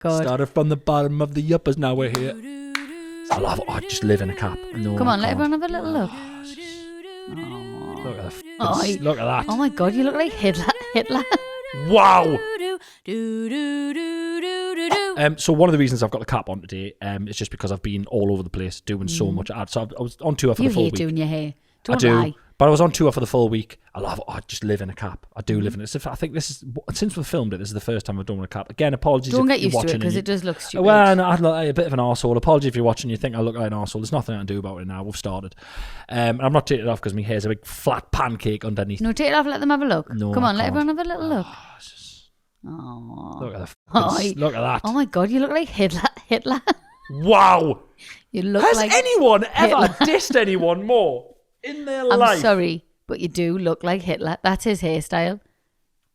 God. Started from the bottom of the uppers, now we're here. I love it. I just live in a cap. No, Come on, I let can't. everyone have a little look. Look at the Oh, look at that. Oh my God, you look like Hitler. Wow. So one of the reasons I've got the cap on today is just because I've been all over the place doing so much. So I was on tour for You the full hate week. doing your hair. Don't I do, lie. but I was on tour for the full week. I love it. I just live in a cap. I do live in it. I think this is, since we filmed it, this is the first time I've done with a cap. Again, apologies Don't if get you're used to it watching. because it does look stupid. Well, no, I look like a bit of an arsehole. Apologies if you're watching and you think I look like an arsehole. There's nothing I can do about it now. We've started. And I'm not taking it off because my hair's a big flat pancake underneath. No, take it off, let them have a look. No, Come I on, let can't. everyone have a little look. Look at Oh, that. Oh my God, you look like Hitler. Wow. You look Has like anyone ever Hitler. dissed anyone more in their I'm life? sorry, but you do look like Hitler. That's his hairstyle.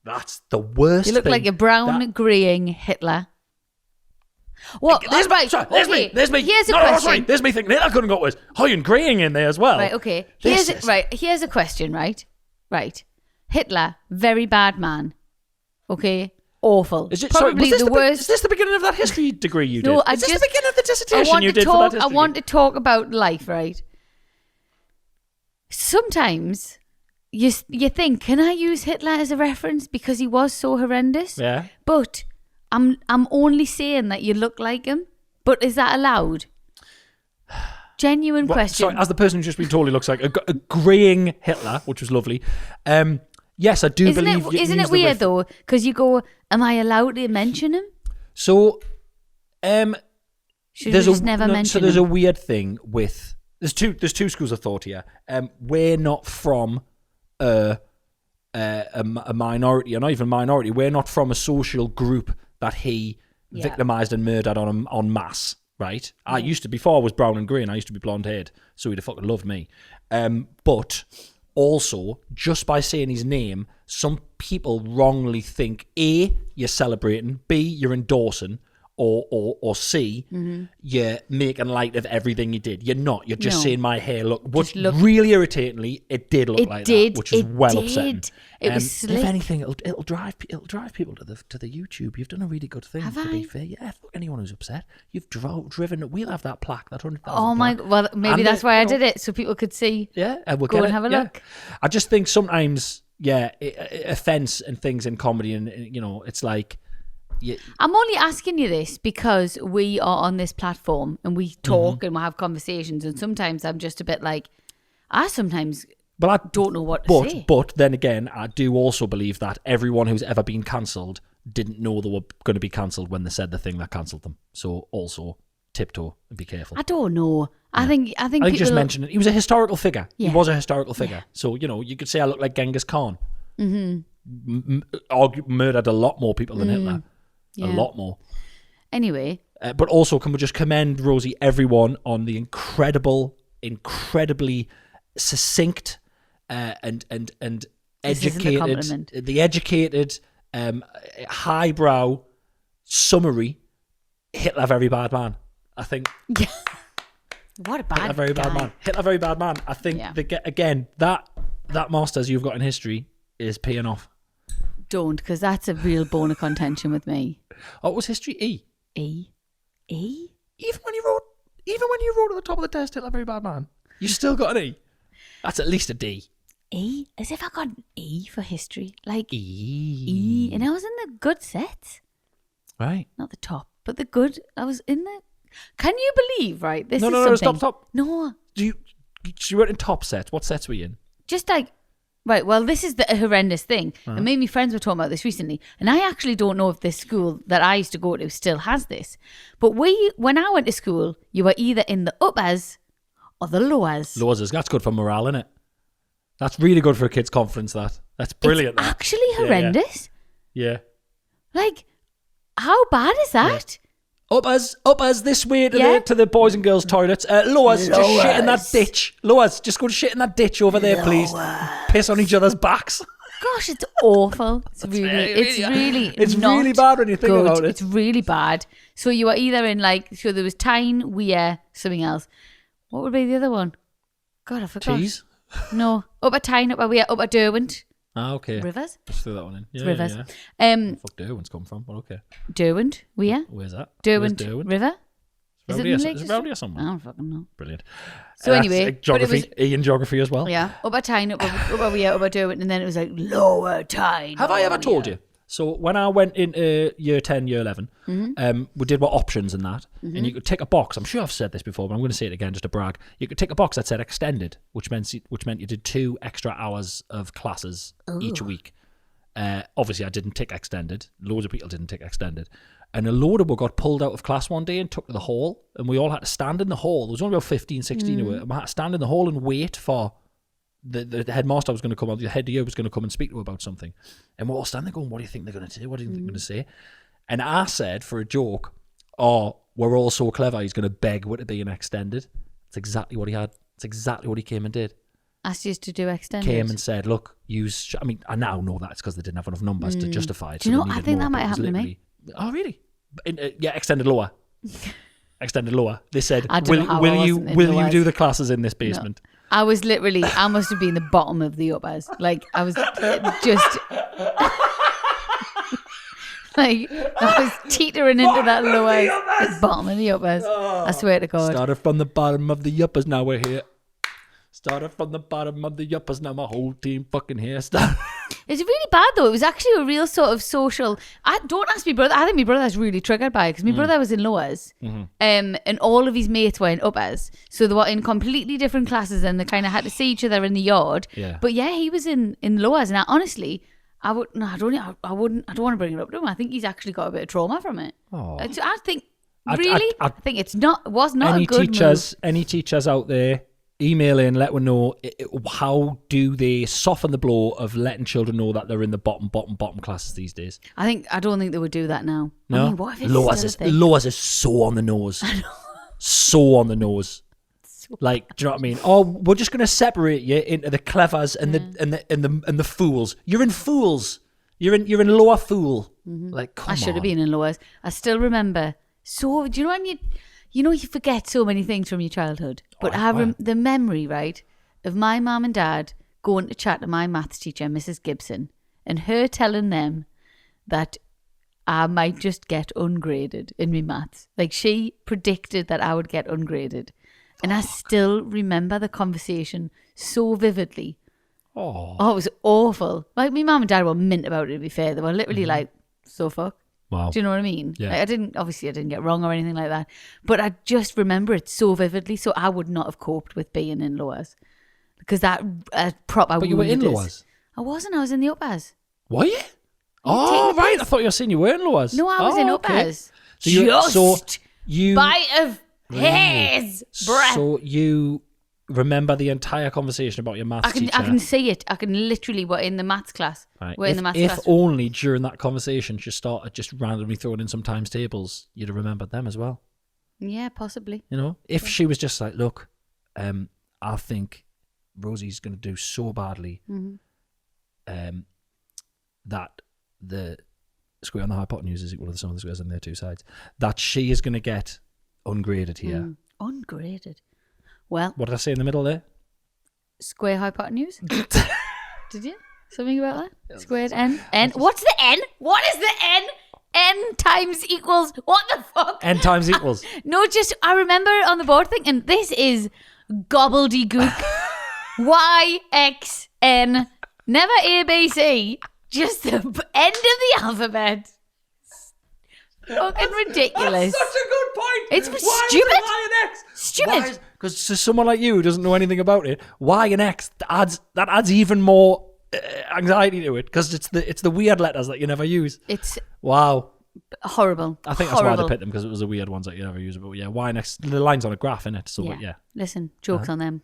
That's the worst You look thing. like a brown, greying Hitler. What? There's right. me. There's me. Here's a no, question. Sorry. There's me thinking Hitler couldn't go with high and greying in there as well. Right, okay. This Here's a question, right? Right. Hitler, very bad man. Okay? Awful. Is it, Probably was this the worst. Is this the beginning of that history degree you did? No, Is this the beginning of the dissertation you did for that history? I want to talk about life, right? Sometimes you think, can I use Hitler as a reference because he was so horrendous? Yeah. But I'm only saying that you look like him. But is that allowed? Genuine question. Sorry, as the person who's just been told he looks like a greying Hitler, which was lovely. Yes, I do believe. Isn't it weird though? Because you go, am I allowed to mention him? So, Should we just never mention So there's him? a weird thing with there's two schools of thought here. We're not from a minority, or not even minority. We're not from a social group that he victimized and murdered en masse. Right? I used to, before I was brown and grey, and I used to be blonde haired, so he'd have fucking loved me. But also, just by saying his name, some people wrongly think A, you're celebrating, B, you're endorsing, or C, you're making light of everything he did. You're not. You're just saying my hair really irritatingly, it did look like that, which is upsetting. It was slick. If anything, it'll drive people to the YouTube. You've done a really good thing. To be fair, yeah. Fuck anyone who's upset, you've driven. We'll have that plaque. That 100,000. Oh my! Well, maybe that's why I did it, so people could see. Yeah, we'll go and have a look. I just think sometimes, offense and things in comedy, and it's like. Yeah. I'm only asking you this because we are on this platform and we talk and we have conversations, and sometimes I'm just a bit like, I don't know what to say. But then again, I do also believe that everyone who's ever been cancelled didn't know they were going to be cancelled when they said the thing that cancelled them. So also tiptoe and be careful. I don't know. Yeah. I think people just mentioned it. He was a historical figure. Yeah. He was a historical figure. Yeah. So you could say I look like Genghis Khan. Murdered a lot more people than Hitler. Yeah. A lot more. Anyway. But also, can we just commend, Rosie, everyone on the incredibly succinct and educated, highbrow summary Hitler very bad man. I think. What a bad Hitler very bad man. Hitler very bad man. I think that masters you've got in history is paying off. Don't, because that's a real bone of contention with me. Oh, it was history E. E? Even when you wrote at the top of the test, Hitler very bad man, you still got an E. That's at least a D. E? As if I got an E for history. Like E. And I was in the good set. Right. Not the top, but the good. I was in the. Can you believe? Right. This is No. something. Stop. No. You weren't in top sets. What sets were you in? Just like. Right, well, this is the horrendous thing. And me and my friends were talking about this recently. And I actually don't know if this school that I used to go to still has this. But when I went to school, you were either in the uppers or the lowers. Lowers, that's good for morale, isn't it? That's really good for a kid's confidence, that's brilliant. It's actually horrendous. Yeah. Like, how bad is that? Yeah. Uppers this way to the boys and girls toilets. Lowers, just shit in that ditch. Lowers, just go to shit in that ditch over there, please. Piss on each other's backs. Gosh, it's awful. It's really bad when you think about it. It's really bad. So you are either in there was Tyne, Weir, something else. What would be the other one? God, I forgot. Tees? No, Upper Tyne, Upper Weir, Upper Derwent. Okay. Rivers. Just throw that one in. Yeah, Rivers. Yeah. Fuck Derwent's come from, but okay. Derwent, where? Where's that? Derwent Where's Derwent? River? Is it in the Lake Is it District? Rowley or somewhere? I don't fucking know. Brilliant. So anyway, that's, geography. Ian geography as well. Yeah, up at Tyne, up at Derwent, and then it was like Lower Tyne. Have I ever told you? So when I went into year 10, year 11, we did what options and that, and you could tick a box. I'm sure I've said this before, but I'm going to say it again just to brag. You could tick a box that said extended, which meant you did 2 extra hours of classes each week. Obviously, I didn't tick extended. Loads of people didn't tick extended. And a load of us got pulled out of class one day and took to the hall, and we all had to stand in the hall. There was only about 15, 16 of us, and we had to stand in the hall and wait for the headmaster was going to come on, the head year was going to come and speak to her about something. And we're all standing there going, what do you think they're going to do? What do you think they're going to say? And I said, for a joke, oh, we're all so clever, he's going to beg her to be an extended. That's exactly what he had. That's exactly what he came and did. Asked you to do extended. Came and said, look, I now know that it's because they didn't have enough numbers to justify it. Do you know, I think that might happen to me. Oh, really? Yeah, extended lower. Extended lower. They said, will you do the classes in this basement? No. I must have been the bottom of the uppers. Like, I was just... like, I was teetering into that lower, the bottom of the uppers. I swear to God. Started from the bottom of the uppers, now we're here. Started from the bottom of the uppers, now my whole team fucking here. It's really bad though. It was actually a real sort of social. Don't ask me brother. I think my brother's really triggered by it because my brother was in lowers, and all of his mates were in uppers, so they were in completely different classes, and they kind of had to see each other in the yard. Yeah. But yeah, he was in lowers, and I don't want to bring it up to him. I think he's actually got a bit of trauma from it. Oh. I think I think it was not any a good teachers, move. Any teachers out there? Email in, let one know how do they soften the blow of letting children know that they're in the bottom classes these days. I don't think they would do that now. No, I mean, what if it's lowers is so on the nose. So on the nose. Like, do you know what I mean? Oh, we're just going to separate you into the clevers and the fools. You're in fools. You're in lower fool. Like, come on. I should have been in lowers. I still remember. So, do you know when you forget so many things from your childhood. But the memory, right, of my mum and dad going to chat to my maths teacher, Mrs. Gibson, and her telling them that I might just get ungraded in my maths. Like, she predicted that I would get ungraded. And I still remember the conversation so vividly. Oh, it was awful. Like, my mum and dad were mint about it, to be fair. They were literally like, so fuck. Wow. Do you know what I mean? Yeah. Like, I didn't get wrong or anything like that. But I just remember it so vividly. So I would not have coped with being in lowers. Because that proper. But you were in lowers? I wasn't. I was in the uppers. Were you? Oh, right. I thought you were saying you were in lowers. No, I was in uppers. Okay. So you bite of hairs breath. So you remember the entire conversation about your maths teacher? I can see it. I can literally, we're in the maths class. Right. We're in the maths class. If only during that conversation she started just randomly throwing in some times tables, you'd have remembered them as well. Yeah, possibly. You know, if she was just like, look, I think Rosie's going to do so badly that the square on the hypotenuse is equal to the sum of the squares on their two sides, that she is going to get ungraded here. Ungraded? Well, what did I say in the middle there? Square hypotenuse? Did you? Something about that? Squared n? N? What's the n? What is the n? N times equals what the fuck? N times equals. No, just I remember on the board thinking this is gobbledygook. Y X N, never A B C, just the end of the alphabet. Fucking ridiculous. That's such a good point. It's why stupid. Is it Y and X? Stupid. Because to someone like you who doesn't know anything about it, Y and X adds even more anxiety to it because it's the weird letters that you never use. It's wow. Horrible. I think that's why they picked them, because it was the weird ones that you never use. But yeah, Y and X, the line's on a graph, innit? So yeah. Listen, jokes on them.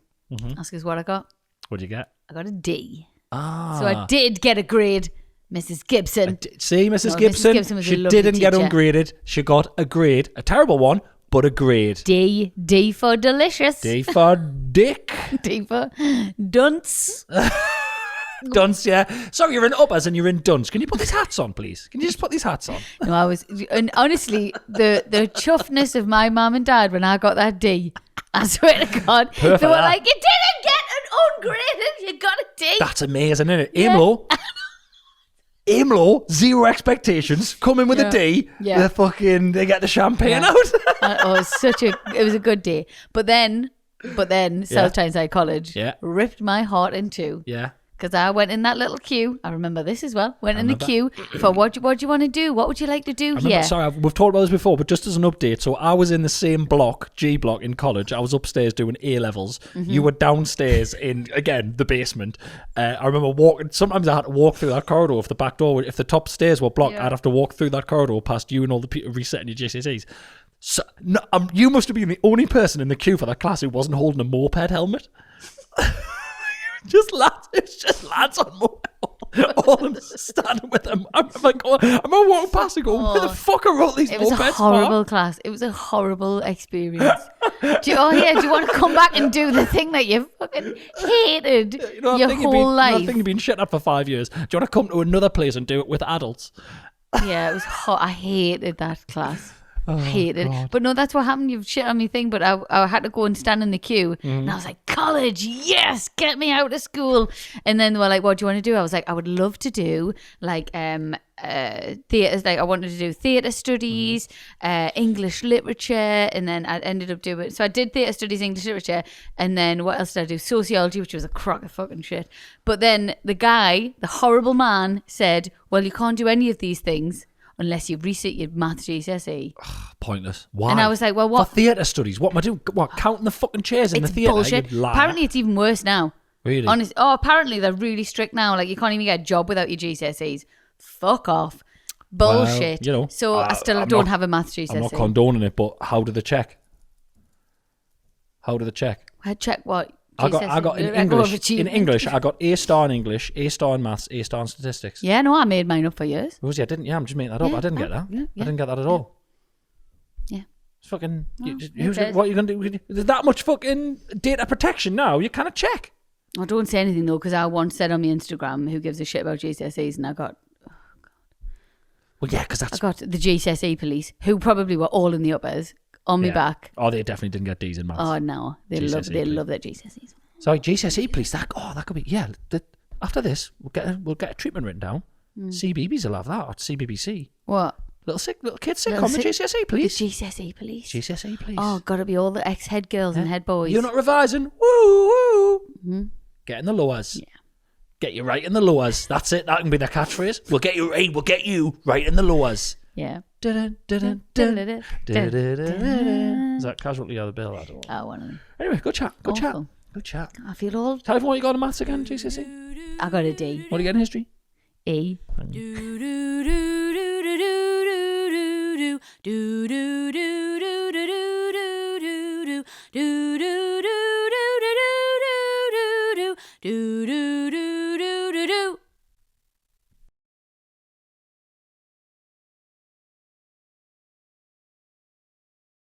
Ask us what I got. What'd you get? I got a D. Ah. So I did get a grade, Mrs. Gibson. See, Mrs. Gibson, was she didn't get ungraded. She got a grade, a terrible one, but a grade. D for delicious. D for dick. D for dunce. Dunce, yeah. So you're in uppers and you're in dunce. Can you put these hats on, please? Can you just put these hats on? No, I was, and honestly, the chuffness of my mum and dad when I got that D, I swear to God, they were like, you didn't get an ungraded. You got a D. That's amazing, isn't it? Yeah. Aimlo, zero expectations, come in with a D. Yeah. They get the champagne out. It was a good day. But then South Tyneside College ripped my heart in two. Yeah. Because I went in that little queue. I remember this as well. Went in the queue for what do you want to do? What would you like to do here? Sorry, we've talked about this before, but just as an update. So I was in the same block, G block in college. I was upstairs doing A levels. Mm-hmm. You were downstairs in, again, the basement. I remember walking. Sometimes I had to walk through that corridor. If the back door, if the top stairs were blocked, I'd have to walk through that corridor past you and all the people resetting your GCSEs. So, you must have been the only person in the queue for that class who wasn't holding a moped helmet. Just lads, it's just lads on moped. All of them standing with them. I'm like, I'm walking past and going, where the fuck are all these mopeds? It was a horrible class. It was a horrible experience. Do you want to come back and do the thing that you fucking hated your whole life? I think you've been shit at for 5 years. Do you want to come to another place and do it with adults? Yeah, it was hot. I hated that class. Hated it. But no, that's what happened. You've shit on me thing, but I had to go and stand in the queue and I was like, college, yes, get me out of school. And then they were like, what do you want to do? I was like, I would love to do like theatre, like I wanted to do theatre studies, English literature, and then I ended up doing, so I did theatre studies, English literature, and then what else did I do? Sociology, which was a crock of fucking shit. But then the horrible man said, well, you can't do any of these things unless you've reset your maths GCSE. Pointless. Why? And I was like, well, what? For theatre studies. What am I doing? What, counting the fucking chairs in the theatre? Bullshit. Apparently it's even worse now. Really? Apparently they're really strict now. Like you can't even get a job without your GCSEs. Fuck off. Bullshit. Well, so I still don't have a maths GCSE. I'm not condoning it, but how do they check? I check what? I got in English. I got A star in English, A star in maths, A star in statistics. Yeah, no, I made mine up for years. Rosie, I didn't. Yeah, I'm just making that up. Yeah, I didn't get that. Yeah. I didn't get that at all. Yeah. It's fucking. What are you gonna do? There's that much fucking data protection now. You kind of check. I don't say anything though, because I once said on my Instagram, "Who gives a shit about GCSEs?" and I got. Well, yeah, because that's. I got the GCSE police, who probably were all in the uppers, on my back. Oh, they definitely didn't get D's in maths. Oh no, they love their GCSEs. Sorry, GCSE police. That could be. Yeah. After this, we'll get a treatment written down. CBBS will have that, or CBBC. What? Little kids sick on the GCSE police. The GCSE police. GCSE police. Oh, gotta be all the ex-head girls and head boys. You're not revising. Woo woo. Mm-hmm. Get in the lowers. Yeah. Get you right in the lowers. That's it. That can be the catchphrase. We'll get you right in the lowers. Yeah. Is that Casualty or the Bill? I don't know. Oh, one of them. Anyway, good chat. Good chat. I feel old. Tell me what you got in maths again, GCSE. I got a D. What do you get in history? E.